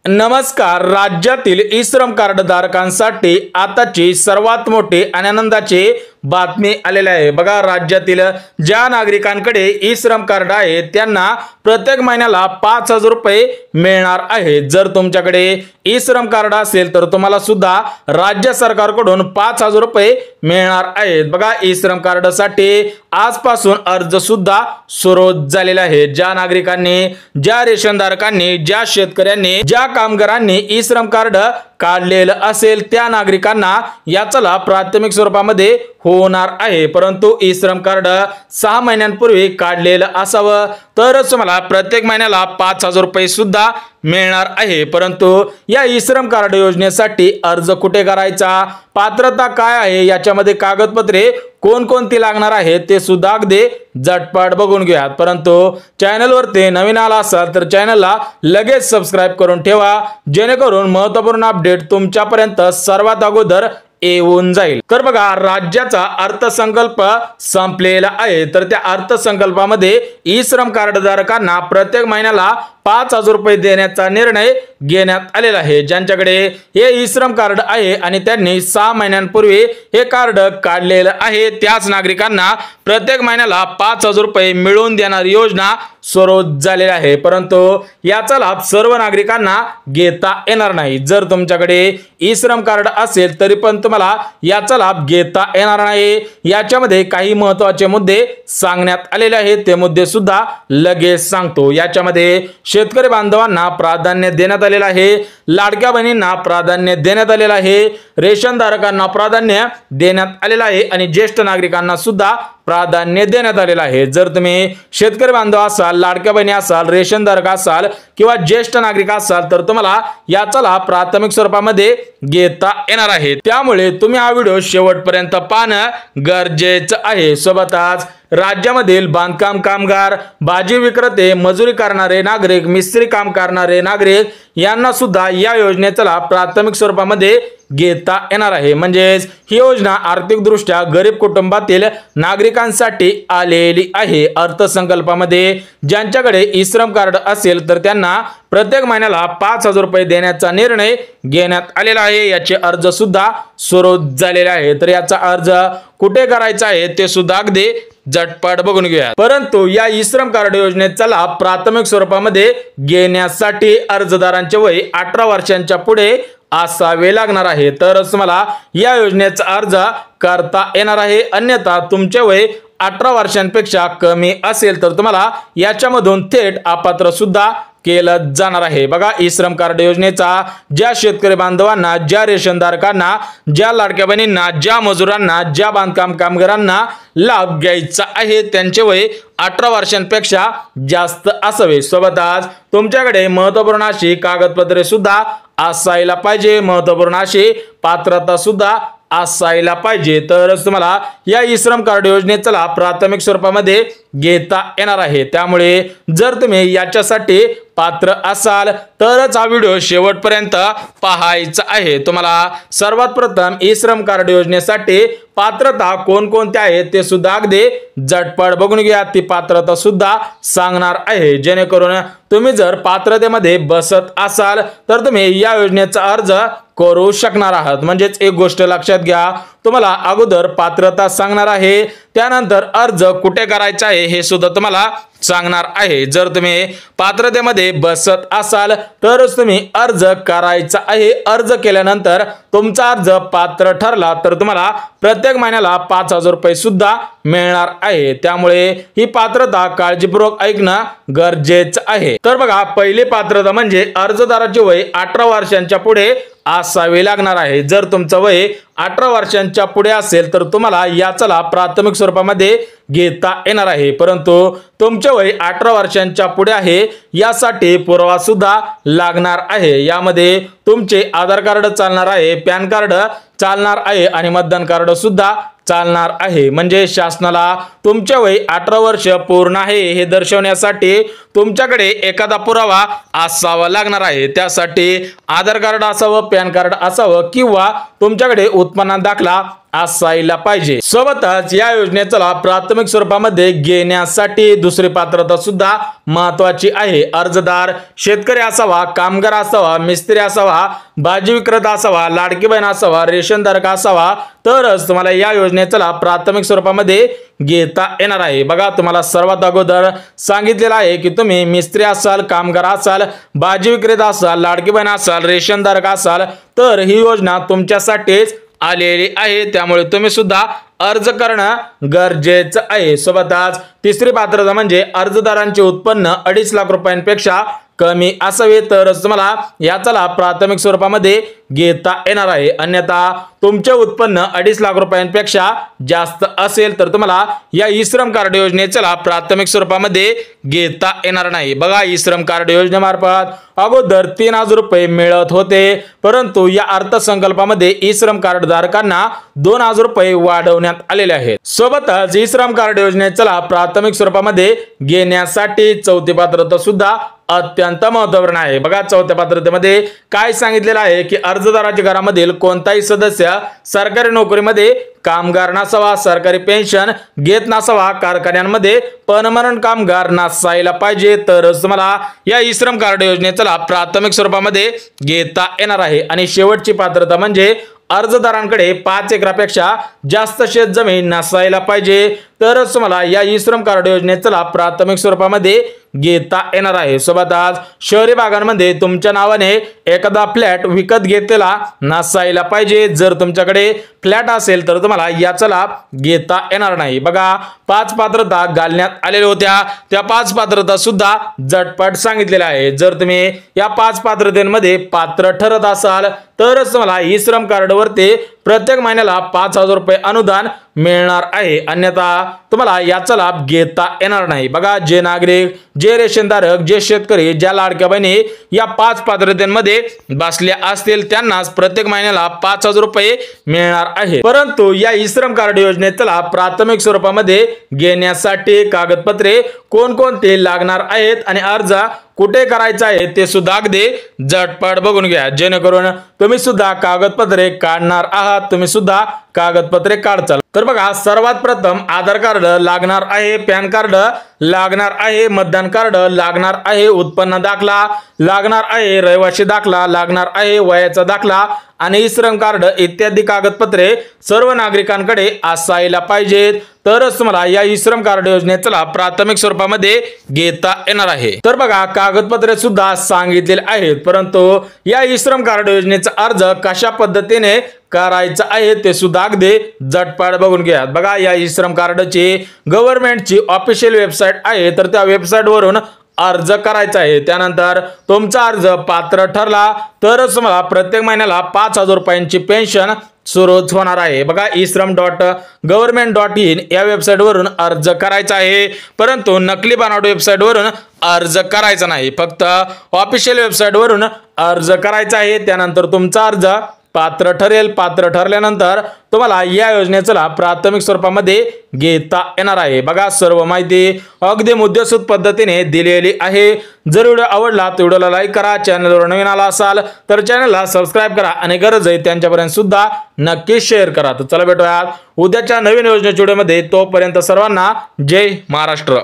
नमस्कार। राज्यातील ई श्रम कार्ड धारकांसाठी आताची सर्वात मोठी आणि आनंदाची बातमी आलेली आहे। बघा, राज्यातील ज्या नागरिकांकडे ई श्रम कार्ड आहे त्यांना प्रत्येक महिन्याला 5000 रुपये मिळणार आहे। जर तुमच्याकडे ई श्रम कार्ड असेल तर तुम्हाला सुद्धा राज्य सरकारकडून 5000 रुपये मिळणार आहेत। बघा, ई श्रम कार्डसाठी आजपासून अर्ज सुद्धा सुरू झालेला आहे। ज्या नागरिकांनी, ज्या रेशनधारकांनी, ज्या शेतकऱ्यांनी, ज्या कामगारांनी ई श्रम कार्ड काढलेलं असेल त्या नागरिकांना याचा लाभ प्राथमिक स्वरूपामध्ये होणार आहे। परंतु ई श्रम कार्ड 6 महिन्यांपूर्वी काढलेलं असावं तरच तुम्हाला प्रत्येक महिन्याला 5000 रुपये सुद्धा मिळणार आहे। परंतु या ई श्रम कार्ड योजनेसाठी अर्ज कुठे करायचा, पात्रता काय आहे, याच्यामध्ये कागदपत्रे कोणकोणती लागणार आहे ते सुद्धा अगदी झटपट बघून घेऊयात। परंतु चॅनलवरती नवीन आला असाल तर चॅनलला लगेच सबस्क्राइब करून ठेवा, जेणेकरून महत्त्वपूर्ण अपडेट तुमच्यापर्यंत सर्वात अगोदर येऊन जाईल। तर बघा, राज्याचा अर्थसंकल्प संपलेला आहे, तर त्या अर्थसंकल्पामध्ये ई श्रम कार्ड धारकांना प्रत्येक महिन्याला 5000 रुपये देण्याचा निर्णय घेण्यात आलेला आहे। ज्यांच्याकडे हे ई श्रम कार्ड आहे आणि त्यांनी 6 महिन्यांपूर्वी हे कार्ड काढलेलं आहे त्याच नागरिकांना प्रत्येक महिन्याला 5000 रुपये मिळवून देणारी योजना सुरू झालेली आहे। परंतु याचा लाभ सर्व नागरिकांना घेता येणार नाही। जर तुमच्याकडे ई श्रम कार्ड असेल तरी पण तुम्हाला याचा लाभ घेता येणार नाही। याच्यामध्ये काही महत्त्वाचे मुद्दे सांगण्यात आलेले आहेत, ते मुद्दे सुद्धा लगेच सांगतो। याच्यामध्ये शेतकरी बांधवांना प्राधान्य देण्यात आलेलं आहे, लाडक्या बहिणींना प्राधान्य देण्यात आलेलं आहे, रेशन धारकांना प्राधान्य देण्यात आलेलं आहे आणि ज्येष्ठ नागरिकांना सुद्धा प्राधान्य देण्यात आलेलं आहे। जर तुम्ही शेतकरी बांधव असाल, लाडक्या बहिणी असाल, रेशन धारक असाल किंवा ज्येष्ठ नागरिक असाल तर तुम्हाला याचा लाभ प्राथमिक स्वरूपामध्ये घेता येणार आहे। त्यामुळे तुम्ही हा व्हिडिओ शेवटपर्यंत पाहणं गरजेचं आहे। सोबतच राज्यामधील बांधकाम कामगार, भाजी विक्रेते, मजुरी करणारे नागरिक, मिस्त्री काम करणारे नागरिक यांना सुद्धा या योजनेचा लाभ प्राथमिक स्वरूपामध्ये घेता येणार आहे। म्हणजेच ही योजना आर्थिकदृष्ट्या गरीब कुटुंबातील नागरिकांसाठी आलेली आहे। अर्थसंकल्पामध्ये ज्यांच्याकडे ई श्रम कार्ड असेल तर त्यांना प्रत्येक महिन्याला 5000 रुपये देण्याचा निर्णय घेण्यात आलेला आहे। याचे अर्ज सुद्धा सुरू झालेले आहे। तर याचा अर्ज कुठे करायचा आहे ते सुद्धा अगदी झटपट बघून घेऊया। परंतु या ई श्रम कार्ड योजनेचा लाभ प्राथमिक स्वरूपामध्ये घेण्यासाठी अर्जदारांचे वय 18 वर्षांच्या पुढे असावे लागणार आहे, तरच तुम्हाला या योजनेचा अर्ज करता येणार आहे। अन्यथा तुमचे वय 18 वर्षांपेक्षा कमी असेल तर तुम्हाला याच्यामधून थेट अपात्र सुद्धा केलं जाणार आहे। बघा, ई श्रम कार्ड योजनेचा ज्या शेतकरी बांधवांना, ज्या रेशनधारकांना, ज्या लाडक्या बहिणींना, ज्या मजुरांना, ज्या बांधकाम कामगारांना लाभ घ्यायचा आहे त्यांचे वय 18 वर्षांपेक्षा जास्त असावे। सोबतच तुमच्याकडे महत्त्वपूर्ण अशी कागदपत्रे सुद्धा असायला पाहिजे, महत्त्वपूर्ण अशी पात्रता सुद्धा असायला पाहिजे, तरच तुम्हाला या ई श्रम कार्ड योजनेचा लाभ प्राथमिक स्वरूपामध्ये घेता येणार आहे। त्यामुळे जर तुम्ही याच्यासाठी पात्र असाल तरच हा व्हिडिओ शेवटपर्यंत पाहायचा आहे। तुम्हाला सर्वात प्रथम ई श्रम कार्ड योजनेसाठी पात्रता कोणकोणत्या आहेत ते सुद्धा अगदी झटपट बघून घ्या। ती पात्रता सुद्धा सांगणार आहे, जेणेकरून तुम्ही जर पात्रतेमध्ये बसत असाल तर तुम्ही या योजनेचा अर्ज करू शकणार आहात। म्हणजेच एक गोष्ट लक्षात घ्या, तुम्हाला अगोदर पात्रता सांगणार आहे, त्यानंतर अर्ज कुठे करायचा आहे हे सुद्धा तुम्हाला सांगणार आहे। जर तुम्ही पात्रतेमध्ये बसत असाल तरच तुम्ही अर्ज करायचा आहे। अर्ज केल्यानंतर तुमचा अर्ज पात्र ठरला तर तुम्हाला प्रत्येक महिन्याला 5000 रुपये सुद्धा मिळणार आहे। त्यामुळे ही पात्रता काळजीपूर्वक ऐकणं गरजेचं आहे। तर बघा, पहिली पात्रता म्हणजे अर्जदाराचे वय 18 वर्षांच्या पुढे असावे लागणार आहे। जर तुमचं वय 18 वर्षांच्या पुढे असेल तर तुम्हाला याचा लाभ प्राथमिक स्वरूपामध्ये घेता येणार आहे। परंतु तुमचे वय 18 वर्षांच्या पुढे आहे यासाठी पुरावा सुद्धा लागणार आहे। यामध्ये तुमचे आधार कार्ड चालणार आहे, पॅन कार्ड चालणार आहे आणि मतदान कार्ड सुद्धा चालणार आहे। म्हणजे शासनाला तुमचे वय 18 वर्ष पूर्ण आहे हे दर्शवण्यासाठी तुमच्याकडे एखादा पुरावा असावा लागणार आहे। त्यासाठी आधार कार्ड असावं, पॅन कार्ड असावं किंवा तुमच्याकडे उत्पन्न दाखला असायला पाहिजे। सोबतच या योजनेचा लाभ प्राथमिक स्वरूपामध्ये घेण्यासाठी दुसरी पात्रता सुद्धा महत्वाची आहे। अर्जदार शेतकरी असावा, कामगार असावा, मिस्त्री असावा, भाजी विक्रेता असावा, लाडकी बहीण असावा, रेशनधारक असावा, तरच तुम्हाला या योजनेचा लाभ प्राथमिक स्वरूपामध्ये घेता येणार आहे। बघा, तुम्हाला सर्वात अगोदर सांगितलेलं आहे की तुम्ही मिस्त्री असाल, कामगार असाल, भाजी विक्रेता असाल, लाडकी बहीण असाल, रेशनधारक असाल, तर ही योजना तुमच्यासाठीच आलेली आहे। त्यामुळे तुम्ही सुद्धा अर्ज करणं गरजेचं आहे। सोबतच तिसरी पात्रता म्हणजे अर्जदारांचे उत्पन्न 2.5 लाख रुपयांपेक्षा कमी असावे, तरच तुम्हाला याचा लाभ प्राथमिक स्वरूपामध्ये घेता येणार आहे। अन्यथा तुमचे उत्पन्न 2.5 लाख रुपयांपेक्षा जास्त असेल तर तुम्हाला या ई श्रम कार्ड योजनेचा लाभ प्राथमिक स्वरूपामध्ये घेता येणार नाही। बघा, ई श्रम कार्ड योजनेमार्फत अगोदर 3,000 रुपये मिळत होते, परंतु या अर्थसंकल्पामध्ये ई श्रम कार्ड धारकांना 2,000 रुपये वाढवण्यात आलेले आहेत। सोबतच ई श्रम कार्ड योजनेचा लाभ प्राथमिक स्वरूपामध्ये घेण्यासाठी चौथी पात्रता सुद्धा अत्यंत महत्त्वपूर्ण आहे। बघा, चौथ्या पात्रतेमध्ये काय सांगितलेलं आहे की अर्जदाराच्या घरामधील कोणताही सदस्य सरकारी नोकरीमध्ये कामगार नसावा, सरकारी पेन्शन घेत नसावा, कारखान्यांमध्ये परमनंट कामगार नसायला पाहिजे, तरच तुम्हाला या ई श्रम कार्ड योजनेचा लाभ प्राथमिक स्वरूपामध्ये घेता येणार आहे। आणि शेवटची पात्रता म्हणजे अर्जदारांकडे 5 एकरापेक्षा जास्त शेत जमीन नसायला पाहिजे, तरच तुम्हाला या ई श्रम कार्ड योजनेचा लाभ प्राथमिक स्वरूपामध्ये घेता येणार आहे। सोबतच शहरी भागांमध्ये तुमच्या नावाने एखादा फ्लॅट विकत घेतलेला नसायला पाहिजे। जर तुमच्याकडे फ्लॅट असेल तर तुम्हाला याचा लाभ घेता येणार नाही। बघा, 5 पात्रता घालण्यात आलेल्या होत्या, त्या 5 पात्रता सुद्धा झटपट सांगितलेल्या आहे। जर तुम्ही या 5 पात्रतेमध्ये पात्र ठरत असाल तरच तुम्हाला ई श्रम कार्ड वरती प्रत्येक महिन्याला 5,000 रुपये अनुदान मिळणार आहे, अन्यथा तुम्हाला याचा लाभ घेता येणार नाही। बघा, जे नागरिक, जे रेशनधारक, जे शेतकरी, ज्या लाडक्या बहिणी या 5 पात्रतेमध्ये बसल्या असतील त्यांनाच प्रत्येक महिन्याला 5,000 रुपये मिळणार आहे। परंतु या ई श्रम कार्ड योजनेचा लाभ प्राथमिक स्वरूपामध्ये घेण्यासाठी कागदपत्रे कोणकोणते लागणार आहेत आणि अर्ज कुठे करायचा आहे ते सुद्धा अगदी झटपट बघून घ्या, जेणेकरून तुम्ही सुद्धा कागदपत्रे काढणार आहात, तुम्ही सुद्धा कागदपत्रे काढचाल। तर बघा, सर्वात प्रथम आधार कार्ड लागणार आहे, पॅन कार्ड लागणार आहे, मतदान कार्ड लागणार आहे, उत्पन्न दाखला लागणार आहे, रहिवासी दाखला लागणार आहे, वयाचा दाखला आणि ई श्रम कार्ड इत्यादी कागदपत्रे सर्व नागरिकांकडे असायला पाहिजेत, तरच तुम्हाला या ई श्रम कार्ड योजनेचा लाभ प्राथमिक स्वरूपामध्ये घेता येणार आहे। तर बघा, कागदपत्रे सुद्धा सांगितलेले आहेत, परंतु या ई श्रम कार्ड योजनेचा अर्ज कशा पद्धतीने करायचा आहे ते सुद्धा अगदी झटपट बघून घ्या। बघा, या ई श्रम कार्डची गव्हर्नमेंटची ऑफिशियल वेबसाईट आहे, तर त्या वेबसाईट वरून अर्ज करायचा आहे। त्यानंतर तुमचा अर्ज पात्र ठरला तरच तुम्हाला प्रत्येक महिन्याला 5,000 रुपयांची पेन्शन सुरूच होणार आहे। बघा, isram.government.in या वेबसाईट वरून अर्ज करायचा आहे, परंतु नकली बनावट वेबसाईट वरून अर्ज करायचा नाही, फक्त ऑफिशियल वेबसाईट वरून अर्ज करायचा आहे। त्यानंतर तुमचा अर्ज पात्र ठरेल, पात्र ठरल्यानंतर तुम्हाला या योजनेचा लाभ प्राथमिक स्वरूपामध्ये घेता येणार आहे। बघा, सर्व माहिती अगदी मुद्देसूद पद्धतीने दिलेली आहे। जर व्हिडिओ आवडला तर व्हिडिओला लाईक करा, चॅनलवर नवीन आला असाल तर चॅनलला सबस्क्राइब करा आणि गरज आहे त्यांच्यापर्यंत सुद्धा नक्की शेअर करा। तर चला भेटूयात उद्याच्या नवीन योजनेच्या व्हिडिओमध्ये, तोपर्यंत सर्वांना जय महाराष्ट्र।